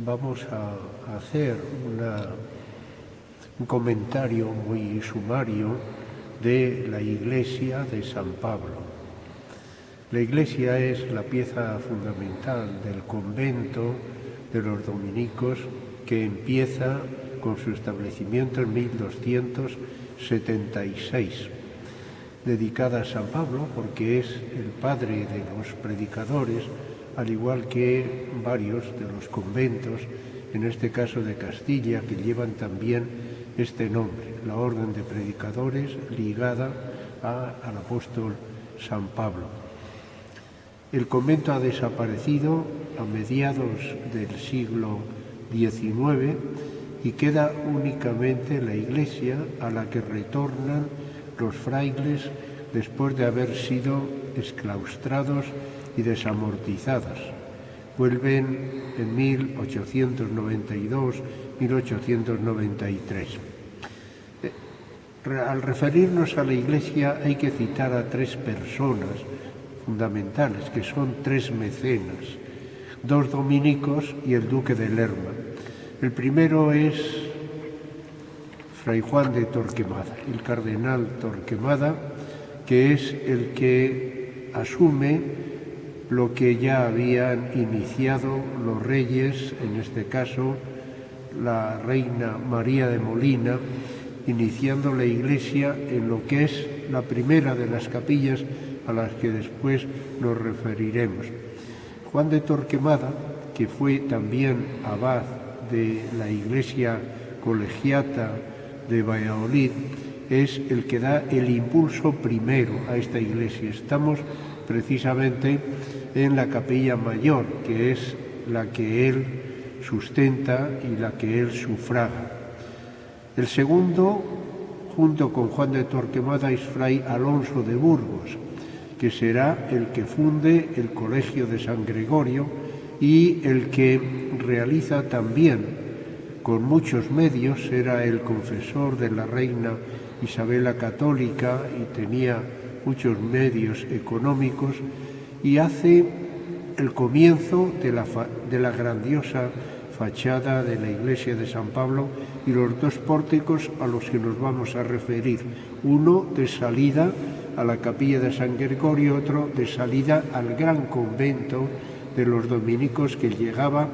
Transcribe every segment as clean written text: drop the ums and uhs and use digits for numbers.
vamos a hacer un comentario muy sumario de la Iglesia de San Pablo. La Iglesia es la pieza fundamental del convento de los dominicos que empieza con su establecimiento en 1276, dedicada a San Pablo porque es el padre de los predicadores, al igual que varios de los conventos, en este caso de Castilla, que llevan también este nombre, la Orden de Predicadores ligada al apóstol San Pablo. El convento ha desaparecido a mediados del siglo XIX y queda únicamente la iglesia a la que retornan los frailes después de haber sido exclaustrados y desamortizadas. Vuelven en 1892-1893. Al referirnos a la iglesia hay que citar a tres personas fundamentales, que son tres mecenas, dos dominicos y el duque de Lerma. El primero es Fray Juan de Torquemada, el cardenal Torquemada, que es el que asume lo que ya habían iniciado los reyes, en este caso la reina María de Molina, iniciando la iglesia en lo que es la primera de las capillas a las que después nos referiremos. Juan de Torquemada, que fue también abad de la iglesia colegiata de Valladolid, es el que da el impulso primero a esta iglesia. Estamos precisamente en la capilla mayor, que es la que él sustenta y la que él sufraga. El segundo, junto con Juan de Torquemada, es Fray Alonso de Burgos, que será el que funde el Colegio de San Gregorio y el que realiza también, con muchos medios, era el confesor de la reina Isabel la Católica y tenía muchos medios económicos, y hace el comienzo de la grandiosa fachada de la iglesia de San Pablo y los dos pórticos a los que nos vamos a referir, uno de salida a la capilla de San Gregorio, otro de salida al gran convento de los dominicos que llegaba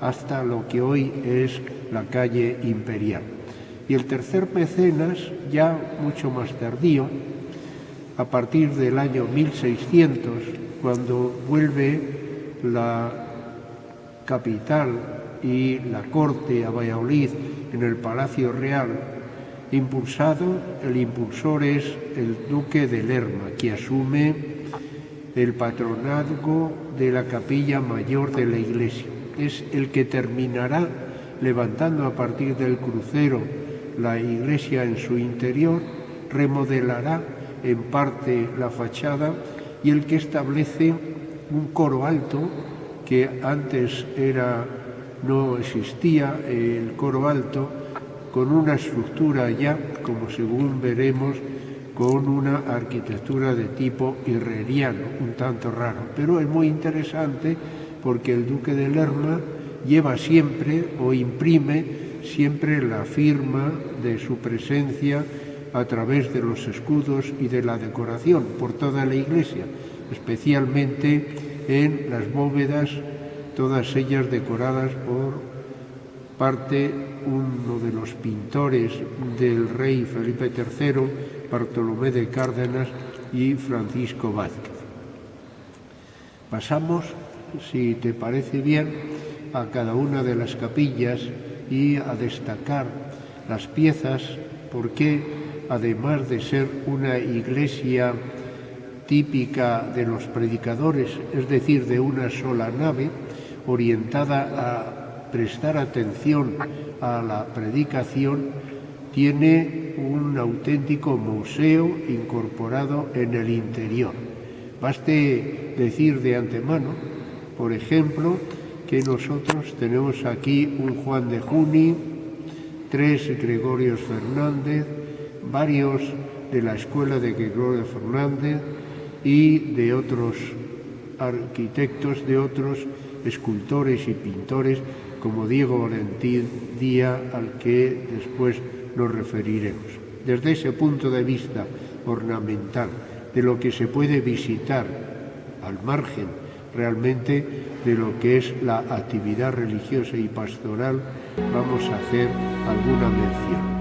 hasta lo que hoy es la calle Imperial. Y el tercer mecenas, ya mucho más tardío, a partir del año 1600, cuando vuelve la capital y la corte a Valladolid en el Palacio Real, el impulsor es el duque de Lerma, que asume el patronazgo de la capilla mayor de la iglesia. Es el que terminará levantando a partir del crucero la iglesia en su interior, remodelará en parte la fachada y el que establece un coro alto que antes no existía, el coro alto, con una estructura ya, como según veremos, con una arquitectura de tipo herreriano, un tanto raro. Pero es muy interesante porque el duque de Lerma lleva siempre o imprime siempre la firma de su presencia a través de los escudos y de la decoración por toda la iglesia, especialmente en las bóvedas, todas ellas decoradas por uno de los pintores del rey Felipe III, Bartolomé de Cárdenas y Francisco Vázquez. Pasamos, si te parece bien, a cada una de las capillas y a destacar las piezas, porque además de ser una iglesia típica de los predicadores, es decir, de una sola nave, orientada a prestar atención a la predicación, tiene un auténtico museo incorporado en el interior. Baste decir de antemano, por ejemplo, que nosotros tenemos aquí un Juan de Juni, 3 Gregorios Fernández, varios de la escuela de Gregorio Fernández y de otros arquitectos, de otros escultores y pintores como Diego Valentín, día al que después nos referiremos. Desde ese punto de vista ornamental, de lo que se puede visitar al margen realmente de lo que es la actividad religiosa y pastoral, vamos a hacer alguna mención.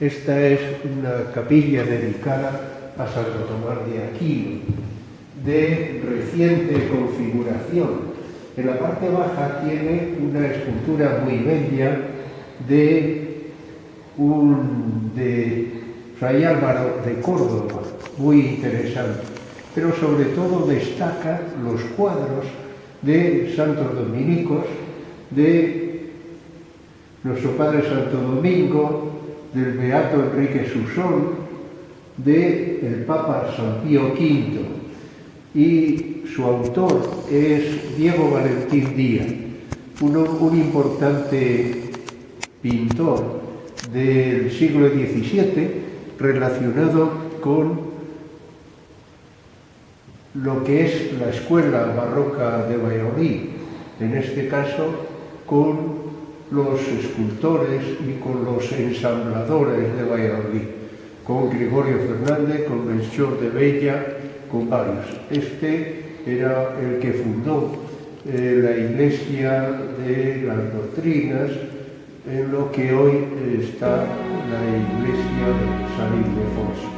Esta es una capilla dedicada a Santo Tomás de Aquino, de reciente configuración. En la parte baja tiene una escultura muy bella de Fray Álvaro de Córdoba, muy interesante. Pero sobre todo destacan los cuadros de santos dominicos, de nuestro Padre Santo Domingo, del Beato Enrique Susón, del Papa San Pío V, y su autor es Diego Valentín Díaz, un importante pintor del siglo XVII relacionado con lo que es la escuela barroca de Valladolid, en este caso con los escultores y con los ensambladores de Valladolid, con Gregorio Fernández, con Melchor de Bella, con varios. Este era el que fundó la Iglesia de las Doctrinas, en lo que hoy está la Iglesia de San Ildefonso.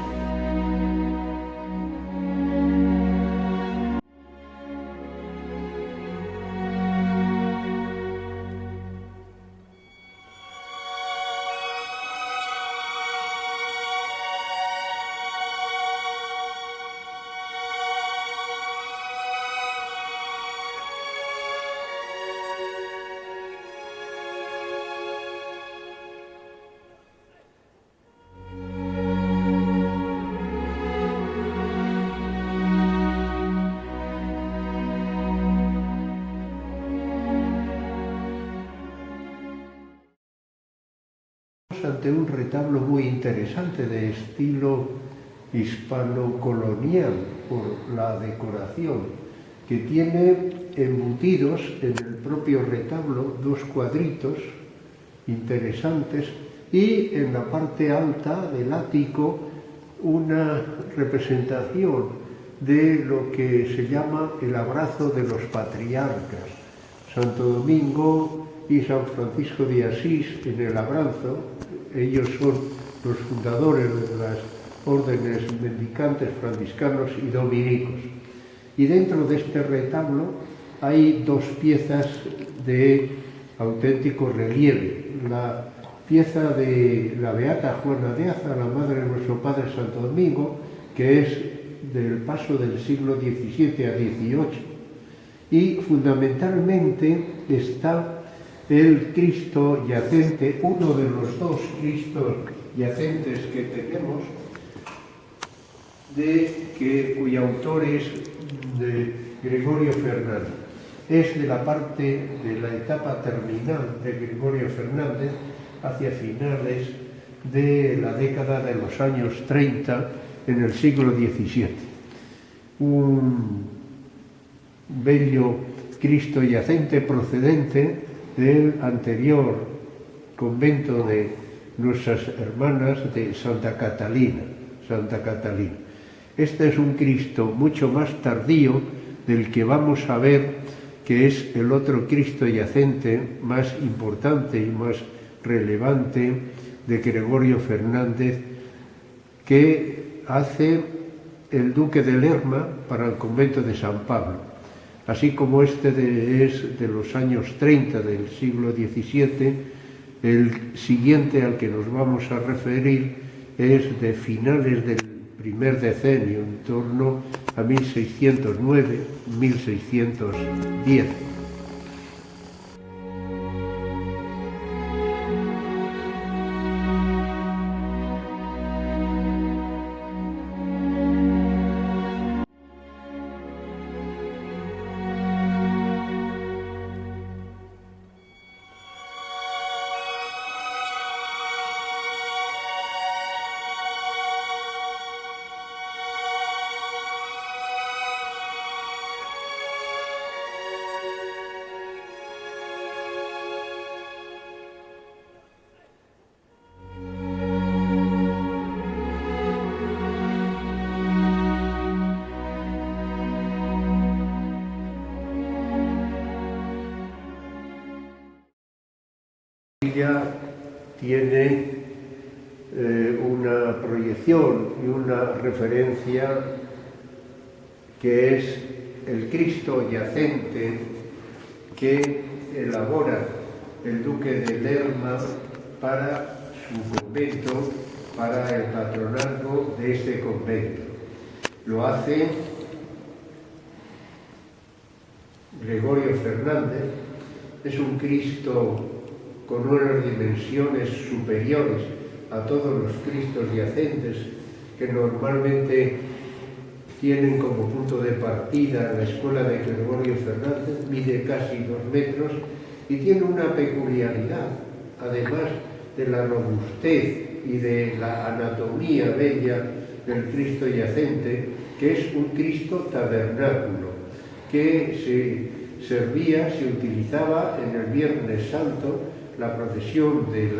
Ante un retablo muy interesante de estilo hispano-colonial por la decoración, que tiene embutidos en el propio retablo dos cuadritos interesantes y en la parte alta del ático una representación de lo que se llama el abrazo de los patriarcas, Santo Domingo y San Francisco de Asís en el abrazo. Ellos son los fundadores de las órdenes mendicantes, franciscanos y dominicos. Y dentro de este retablo hay dos piezas de auténtico relieve. La pieza de la Beata Juana de Aza, la madre de nuestro Padre Santo Domingo, que es del paso del siglo XVII a XVIII. Y fundamentalmente está el Cristo yacente, uno de los dos Cristos yacentes que tenemos, cuyo autor es de Gregorio Fernández. Es de la parte de la etapa terminal de Gregorio Fernández hacia finales de la década de los años 30 en el siglo XVII. Un bello Cristo yacente procedente del anterior convento de nuestras hermanas de Santa Catalina. Este es un Cristo mucho más tardío del que vamos a ver, que es el otro Cristo yacente más importante y más relevante de Gregorio Fernández, que hace el duque de Lerma para el convento de San Pablo. así como es de los años 30 del siglo XVII, el siguiente al que nos vamos a referir es de finales del primer decenio, en torno a 1609-1610. Tiene una proyección y una referencia que es el Cristo yacente que elabora el duque de Lerma para su convento, para el patronazgo de este convento. Lo hace Gregorio Fernández. Es un Cristo con unas dimensiones superiores a todos los Cristos yacentes que normalmente tienen como punto de partida la escuela de Gregorio Fernández, mide casi 2 metros y tiene una peculiaridad, además de la robustez y de la anatomía bella del Cristo yacente, que es un Cristo tabernáculo, que se utilizaba en el Viernes Santo, la procesión de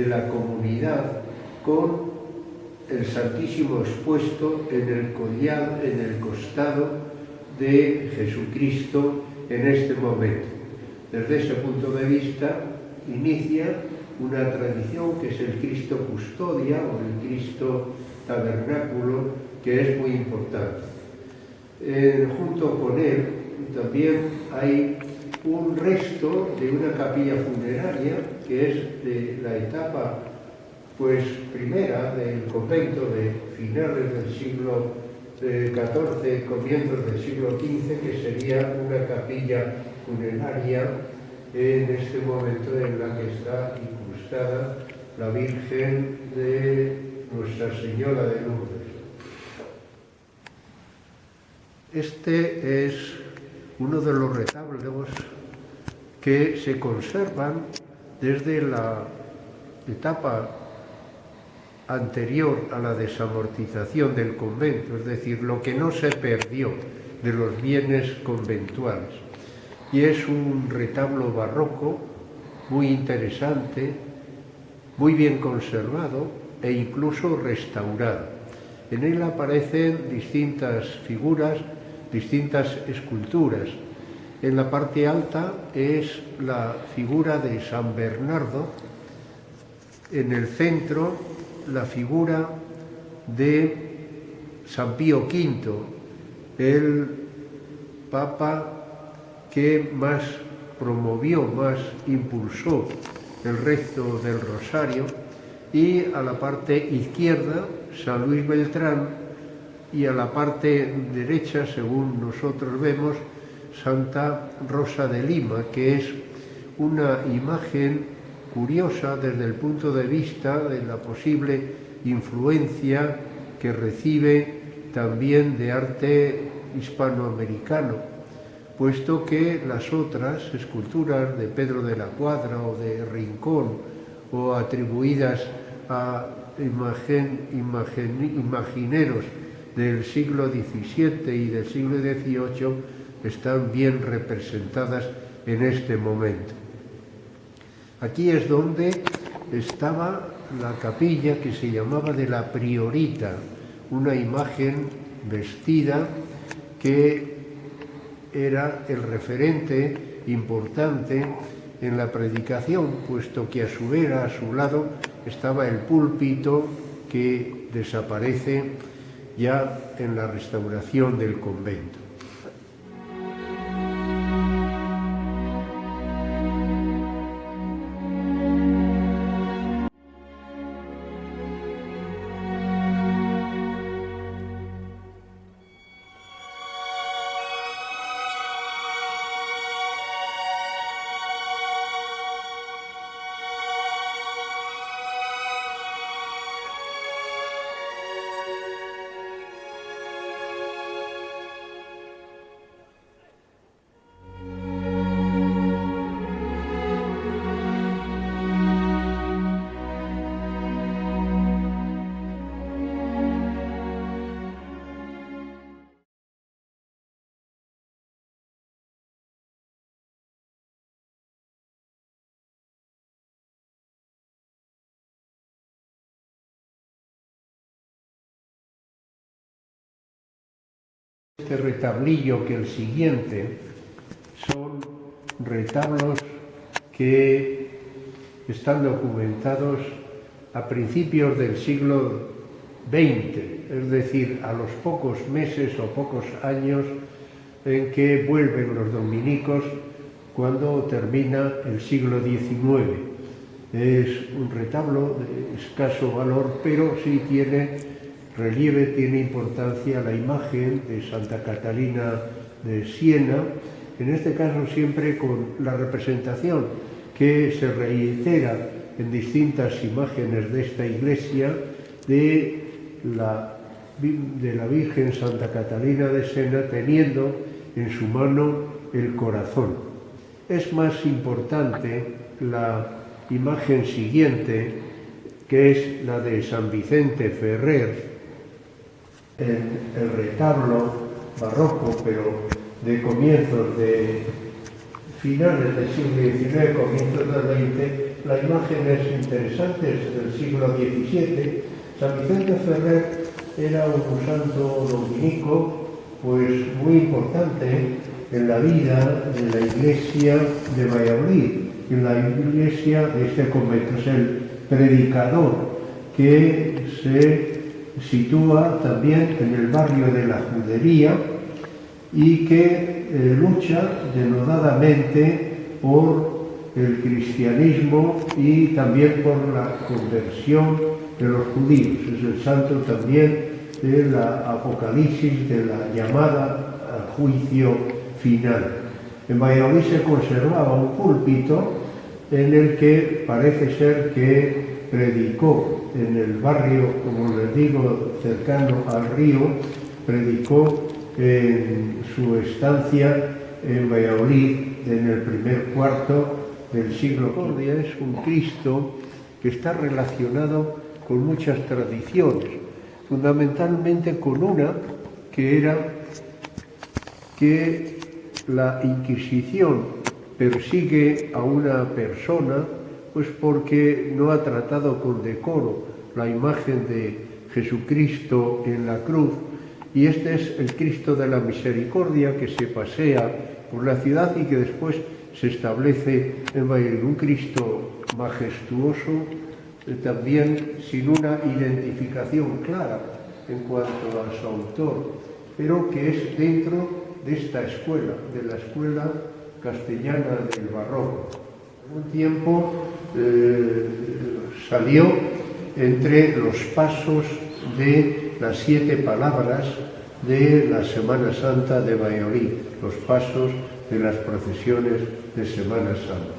la comunidad con el Santísimo expuesto en el costado de Jesucristo en este momento. Desde ese punto de vista inicia una tradición que es el Cristo custodia o el Cristo tabernáculo, que es muy importante. Junto con él también hay un resto de una capilla funeraria que es de la etapa primera del convento de finales del siglo XIV, comienzos del siglo XV, que sería una capilla funeraria en este momento en la que está incrustada la Virgen de Nuestra Señora de Lourdes. Este es uno de los retablos que se conservan desde la etapa anterior a la desamortización del convento, es decir, lo que no se perdió de los bienes conventuales. Y es un retablo barroco muy interesante, muy bien conservado e incluso restaurado. En él aparecen distintas figuras, distintas esculturas. En la parte alta es la figura de San Bernardo, en el centro la figura de San Pío V, el Papa que más promovió, más impulsó el rezo del Rosario, y a la parte izquierda San Luis Beltrán, y a la parte derecha, según nosotros vemos, Santa Rosa de Lima, que es una imagen curiosa desde el punto de vista de la posible influencia que recibe también de arte hispanoamericano, puesto que las otras esculturas de Pedro de la Cuadra o de Rincón, o atribuidas a imagineros del siglo XVII y del siglo XVIII, están bien representadas en este momento. Aquí es donde estaba la capilla que se llamaba de la Priorita, una imagen vestida que era el referente importante en la predicación, puesto que a su lado estaba el púlpito que desaparece ya en la restauración del convento. este retablillo que el siguiente son retablos que están documentados a principios del siglo XX, es decir, a los pocos meses o pocos años en que vuelven los dominicos cuando termina el siglo XIX. Es un retablo de escaso valor, pero sí tiene relieve, tiene importancia la imagen de Santa Catalina de Siena, en este caso siempre con la representación que se reitera en distintas imágenes de esta iglesia de la Virgen Santa Catalina de Siena teniendo en su mano el corazón. Es más importante la imagen siguiente, que es la de San Vicente Ferrer, en el retablo barroco, pero de comienzos de finales del siglo XIX, comienzos del XX, la imagen es interesante, es del siglo XVII. San Vicente Ferrer era un santo dominico, pues muy importante en la vida de la iglesia de Valladolid, en la iglesia de este convento. Es el predicador que se sitúa también en el barrio de la Judería y que lucha denodadamente por el cristianismo y también por la conversión de los judíos. Es el santo también de la Apocalipsis, de la llamada al juicio final. En Valladolid se conservaba un púlpito en el que parece ser que predicó en el barrio, como les digo, cercano al río, predicó en su estancia en Valladolid en el primer cuarto del siglo XV. Es un Cristo que está relacionado con muchas tradiciones, fundamentalmente con una que era que la Inquisición persigue a una persona pues porque no ha tratado con decoro la imagen de Jesucristo en la cruz, y este es el Cristo de la Misericordia que se pasea por la ciudad y que después se establece en Valladolid, un Cristo majestuoso, también sin una identificación clara en cuanto a su autor, pero que es dentro de esta escuela, de la escuela castellana del barroco. Un tiempo salió entre los pasos de las 7 palabras de la Semana Santa de Valladolid, los pasos de las procesiones de Semana Santa.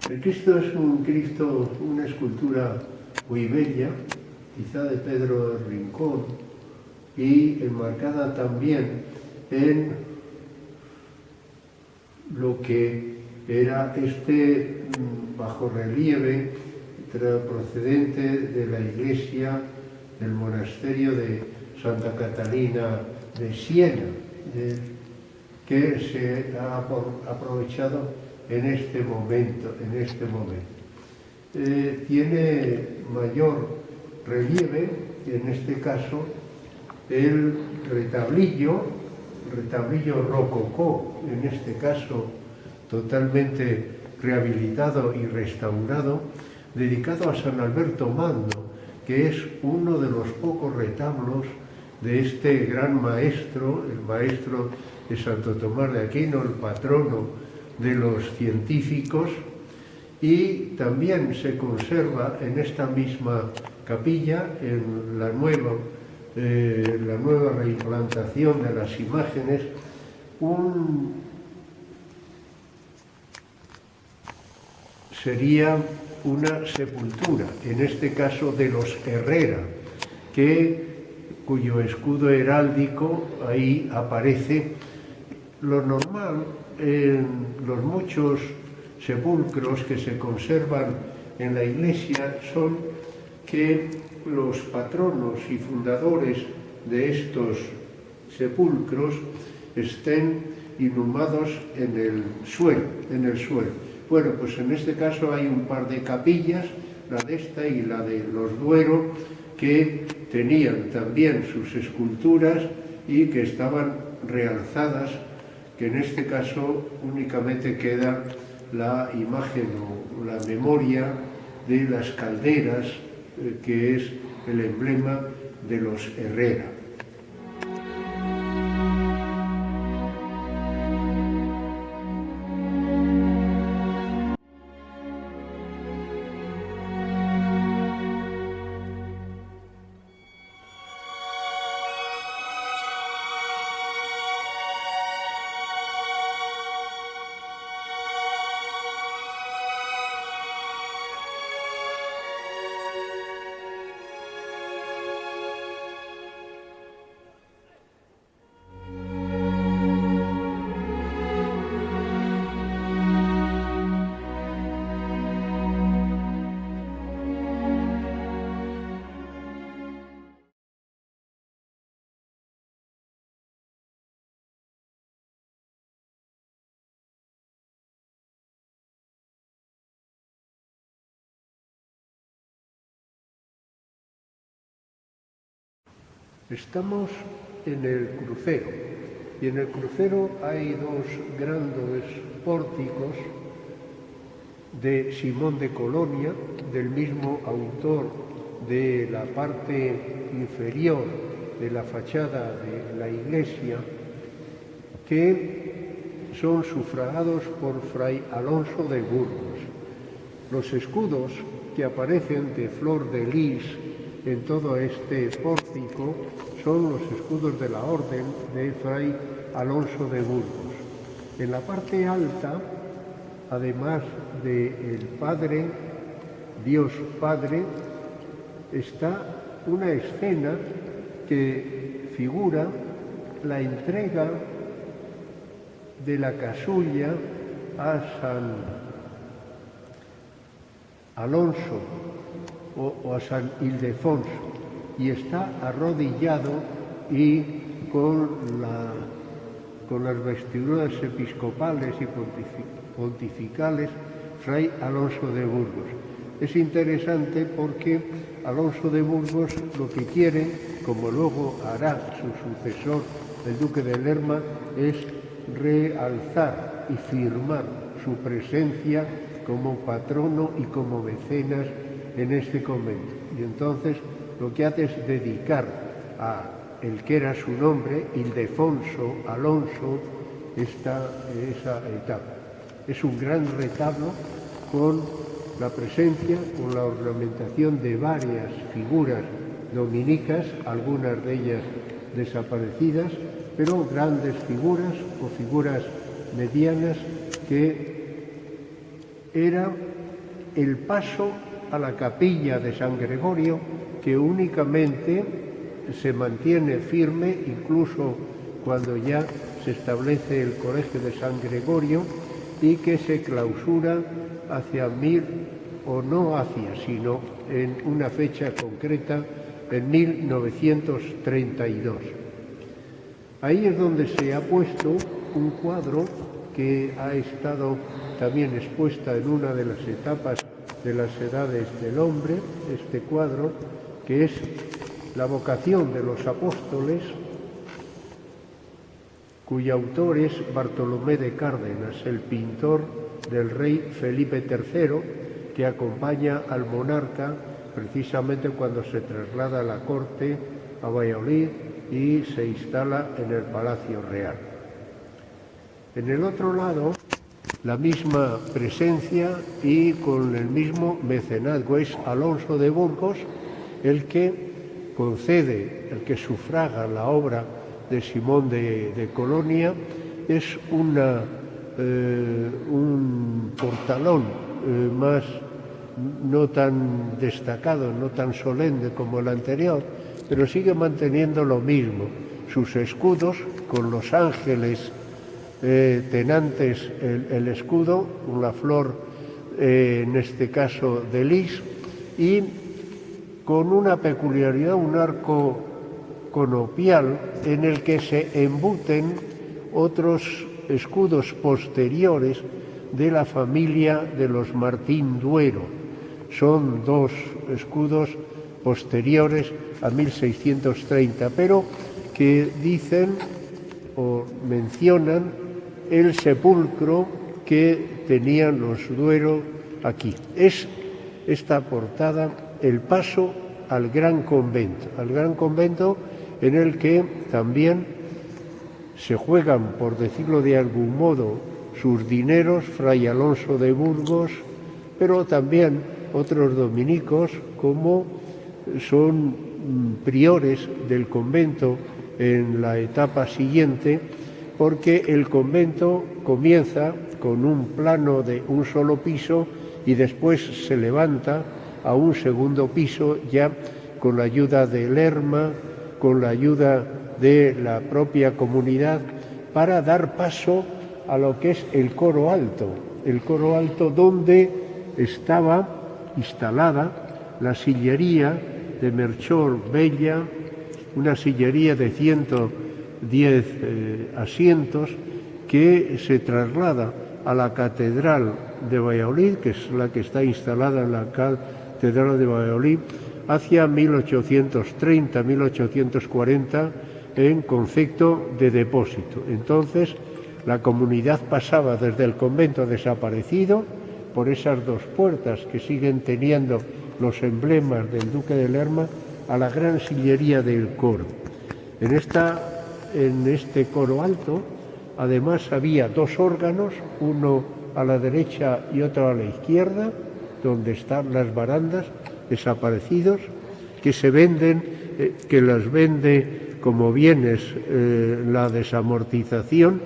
El Cristo es un Cristo, una escultura muy bella, quizá de Pedro de Rincón, y enmarcada también en lo que era este bajorrelieve procedente de la iglesia del monasterio de Santa Catalina de Siena, que se ha aprovechado en este momento. Tiene mayor relieve, en este caso, el retablillo rococó, en este caso totalmente rehabilitado y restaurado, dedicado a San Alberto Magno, que es uno de los pocos retablos de este gran maestro, el maestro de Santo Tomás de Aquino, el patrono de los científicos, y también se conserva en esta misma capilla, en la nueva reimplantación de las imágenes, sería una sepultura, en este caso de los Herrera, cuyo escudo heráldico ahí aparece. Lo normal en los muchos sepulcros que se conservan en la Iglesia son que los patronos y fundadores de estos sepulcros estén inhumados en el suelo. Bueno, pues en este caso hay un par de capillas, la de esta y la de los Duero, que tenían también sus esculturas y que estaban realzadas, que en este caso únicamente queda la imagen o la memoria de las calderas, que es el emblema de los Herrera. Estamos en el crucero, y en el crucero hay dos grandes pórticos de Simón de Colonia, del mismo autor de la parte inferior de la fachada de la iglesia, que son sufragados por Fray Alonso de Burgos. Los escudos que aparecen de flor de lis en todo este pórtico son los escudos de la orden de Fray Alonso de Burgos. En la parte alta, además del Padre, Dios Padre, está una escena que figura la entrega de la casulla a San Alonso o a San Ildefonso, y está arrodillado y con las vestiduras episcopales y pontificales Fray Alonso de Burgos. Es interesante porque Alonso de Burgos lo que quiere, como luego hará su sucesor, el duque de Lerma, es realzar y firmar su presencia como patrono y como mecenas en este convento. Y entonces lo que hace es dedicar a el que era su nombre, Ildefonso Alonso, esa etapa. Es un gran retablo con la presencia, con la ornamentación de varias figuras dominicas, algunas de ellas desaparecidas, pero grandes figuras o figuras medianas, que era el paso a la capilla de San Gregorio, que únicamente se mantiene firme incluso cuando ya se establece el Colegio de San Gregorio, y que se clausura sino en una fecha concreta, en 1932. Ahí es donde se ha puesto un cuadro que ha estado también expuesta en una de las etapas de las edades del hombre, este cuadro, que es la vocación de los apóstoles, cuyo autor es Bartolomé de Cárdenas, el pintor del rey Felipe III, que acompaña al monarca precisamente cuando se traslada a la corte a Valladolid y se instala en el Palacio Real. En el otro lado, la misma presencia y con el mismo mecenazgo es Alonso de Burgos, el que concede, el que sufraga la obra de Simón de Colonia, es un portalón más no tan destacado, no tan solemne como el anterior, pero sigue manteniendo lo mismo, sus escudos con los ángeles tenantes el escudo, una flor en este caso de lis, y con una peculiaridad, un arco conopial en el que se embuten otros escudos posteriores de la familia de los Martín Duero. Son dos escudos posteriores a 1630, pero que dicen o mencionan el sepulcro que tenían los Duero aquí. Es esta portada el paso al gran convento en el que también se juegan, por decirlo de algún modo, sus dineros Fray Alonso de Burgos, pero también otros dominicos como son priores del convento en la etapa siguiente, porque el convento comienza con un plano de un solo piso y después se levanta a un segundo piso ya con la ayuda de Lerma, con la ayuda de la propia comunidad, para dar paso a lo que es el coro alto donde estaba instalada la sillería de Melchor Bella, una sillería de 110 asientos que se traslada a la Catedral de Valladolid, que es la que está instalada en la Catedral de Valladolid, hacia 1830-1840 en concepto de depósito. Entonces, la comunidad pasaba desde el convento desaparecido por esas dos puertas que siguen teniendo los emblemas del Duque de Lerma a la gran sillería del coro. En este coro alto, además, había dos órganos, uno a la derecha y otro a la izquierda, donde están las barandas, desaparecidos, que se venden, que las vende como bienes la desamortización,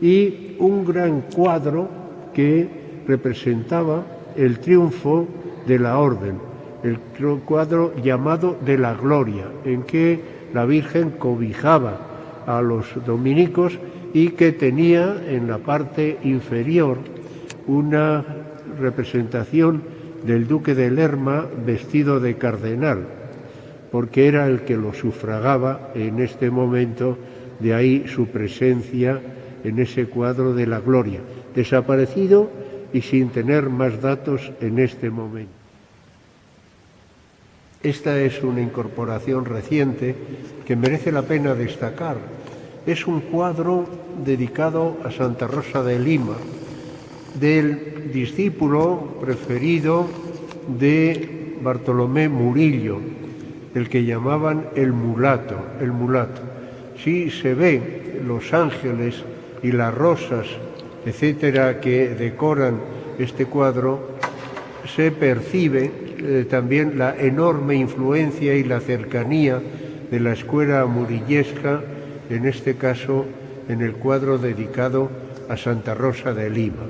y un gran cuadro que representaba el triunfo de la orden, el cuadro llamado de la Gloria, en que la Virgen cobijaba a los dominicos y que tenía en la parte inferior una representación del Duque de Lerma vestido de cardenal, porque era el que lo sufragaba en este momento, de ahí su presencia en ese cuadro de la Gloria, desaparecido y sin tener más datos en este momento. Esta es una incorporación reciente que merece la pena destacar. Es un cuadro dedicado a Santa Rosa de Lima, del discípulo preferido de Bartolomé Murillo, el que llamaban el mulato. Sí se ve los ángeles y las rosas, etcétera, que decoran este cuadro, se percibe también la enorme influencia y la cercanía de la escuela murillesca, en este caso en el cuadro dedicado a Santa Rosa de Lima.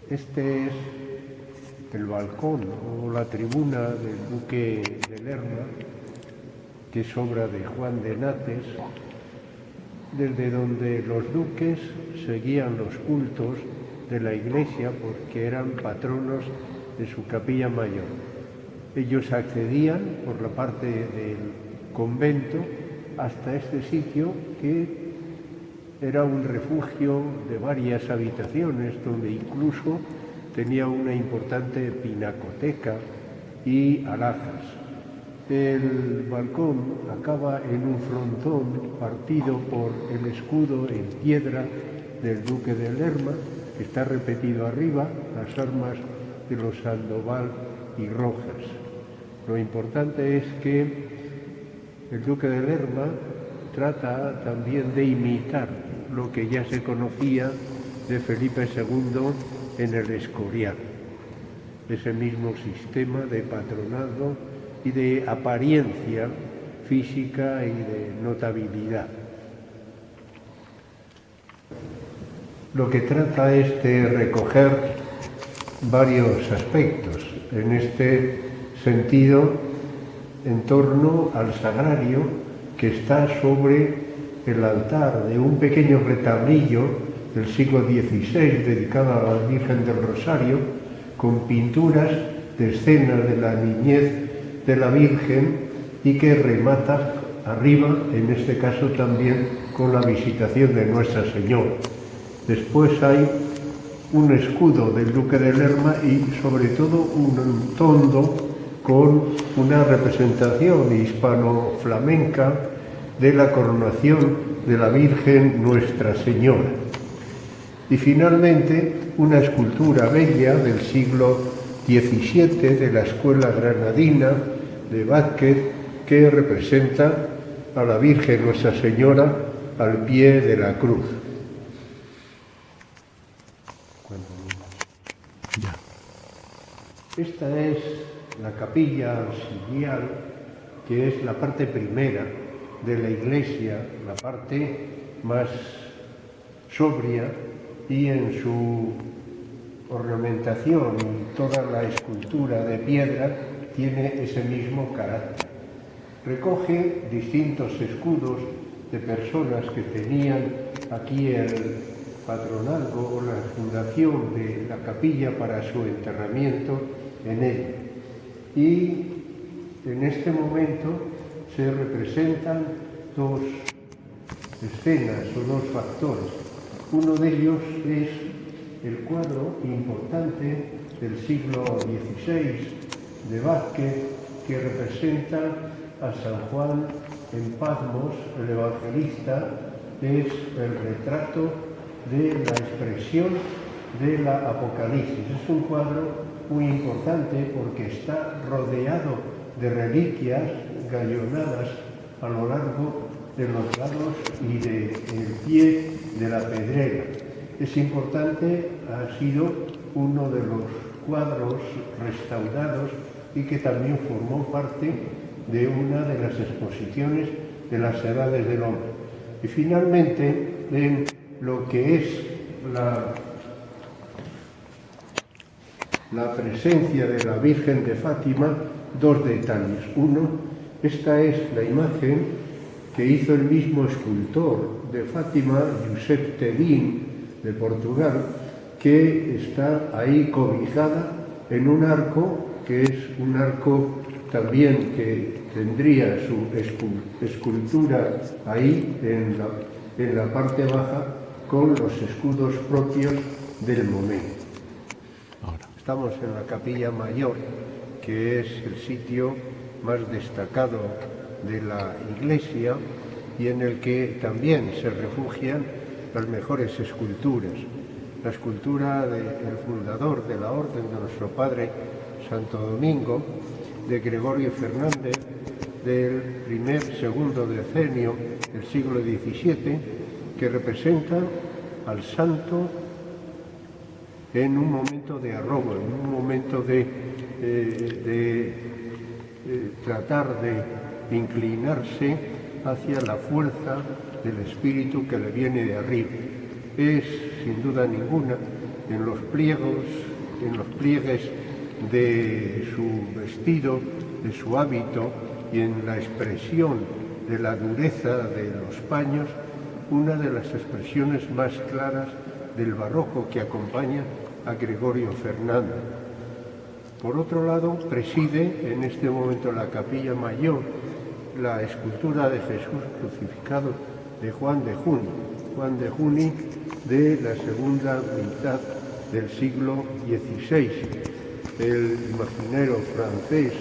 Este es el balcón o la tribuna del Duque de Lerma, que es obra de Juan de Nates, desde donde los duques seguían los cultos de la iglesia porque eran patronos de su capilla mayor. Ellos accedían por la parte del convento hasta este sitio que era un refugio de varias habitaciones, donde incluso tenía una importante pinacoteca y alhajas. El balcón acaba en un frontón partido por el escudo en piedra del duque de Lerma, que está repetido arriba, las armas de los Sandoval y Rojas. Lo importante es que el duque de Lerma trata también de imitar lo que ya se conocía de Felipe II en el Escorial, ese mismo sistema de patronazgo y de apariencia física y de notabilidad. Lo que trata es de recoger varios aspectos en este sentido en torno al sagrario que está sobre el altar de un pequeño retablillo del siglo XVI dedicado a la Virgen del Rosario, con pinturas de escenas de la niñez de la Virgen y que remata arriba, en este caso también, con la visitación de Nuestra Señora. Después hay un escudo del duque de Lerma y sobre todo un tondo con una representación hispano-flamenca de la coronación de la Virgen Nuestra Señora. Y finalmente una escultura bella del siglo XVII de la Escuela Granadina de Vázquez, que representa a la Virgen Nuestra Señora al pie de la cruz. Esta es la capilla auxiliar, que es la parte primera de la iglesia, la parte más sobria, y en su ornamentación y toda la escultura de piedra tiene ese mismo carácter. Recoge distintos escudos de personas que tenían aquí el patronazgo o la fundación de la capilla para su enterramiento en ella. Y en este momento se representan dos escenas o dos factores. Uno de ellos es el cuadro importante del siglo XVI de Vázquez, que representa a San Juan en Patmos, el evangelista. Es el retrato de la expresión de la Apocalipsis. Es un cuadro muy importante porque está rodeado de reliquias gallonadas a lo largo de los lados y del pie de la pedrera. Es importante, ha sido uno de los cuadros restaurados y que también formó parte de una de las exposiciones de las Edades del Hombre. Y finalmente, en lo que es la presencia de la Virgen de Fátima, dos detalles. Uno, esta es la imagen que hizo el mismo escultor de Fátima, Josep Tedín, de Portugal, que está ahí cobijada en un arco, que es un arco también que tendría su escultura ahí en la parte baja, con los escudos propios del momento. Estamos en la Capilla Mayor, que es el sitio más destacado de la iglesia y en el que también se refugian las mejores esculturas. La escultura del fundador de la Orden de nuestro Padre Santo Domingo, de Gregorio Fernández, del segundo decenio del siglo XVII, que representa al santo en un momento de arrobo, en un momento de tratar de inclinarse hacia la fuerza del espíritu que le viene de arriba. Es, sin duda ninguna, en los pliegues de su vestido, de su hábito y en la expresión de la dureza de los paños, una de las expresiones más claras del barroco que acompaña a Gregorio Fernández. Por otro lado, preside en este momento la Capilla Mayor la escultura de Jesús crucificado de Juan de Junio. Juan de Juni, de la segunda mitad del siglo XVI. El imaginero francés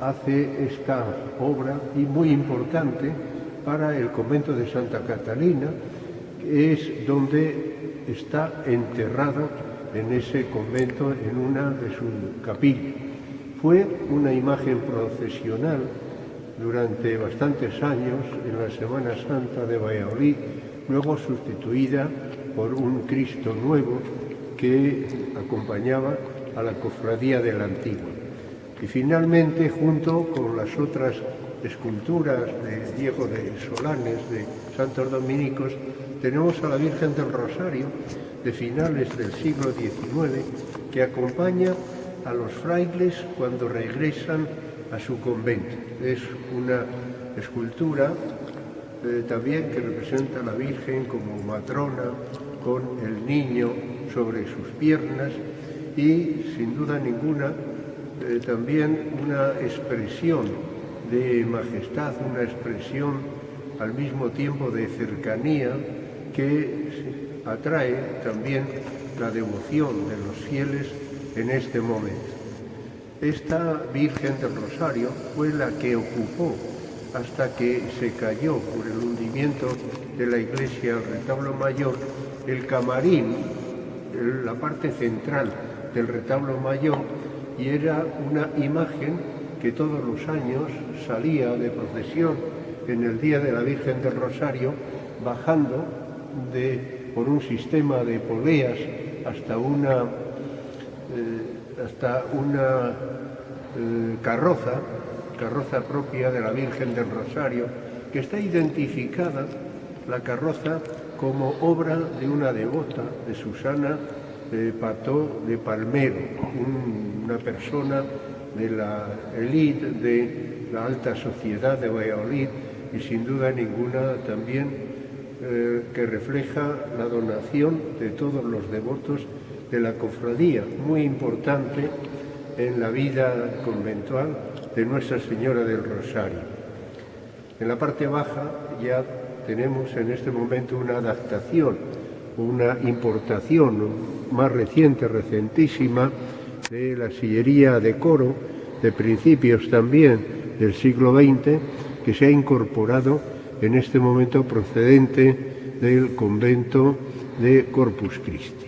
hace esta obra y muy importante para el convento de Santa Catalina, que es donde está enterrado en ese convento, en una de sus capillas. Fue una imagen procesional durante bastantes años en la Semana Santa de Valladolid, luego sustituida por un Cristo nuevo que acompañaba a la cofradía de la Antigua. Y finalmente, junto con las otras esculturas de Diego de Solanes, de santos dominicos, tenemos a la Virgen del Rosario de finales del siglo XIX, que acompaña a los frailes cuando regresan a su convento. Es una escultura también que representa a la Virgen como matrona, con el niño sobre sus piernas y, sin duda ninguna, también una expresión de majestad, una expresión al mismo tiempo de cercanía que atrae también la devoción de los fieles en este momento. Esta Virgen del Rosario fue la que ocupó, hasta que se cayó por el hundimiento de la iglesia, el retablo mayor, el camarín, la parte central del retablo mayor, y era una imagen que todos los años salía de procesión en el día de la Virgen del Rosario, bajando por un sistema de poleas hasta una carroza propia de la Virgen del Rosario, que está identificada, la carroza, como obra de una devota, de Susana Pató de Palmero, una persona de la élite de la alta sociedad de Valladolid y sin duda ninguna también que refleja la donación de todos los devotos de la cofradía, muy importante en la vida conventual de Nuestra Señora del Rosario. En la parte baja ya tenemos en este momento una adaptación, una importación más reciente, recentísima, de la sillería de coro de principios también del siglo XX, que se ha incorporado en este momento procedente del convento de Corpus Christi.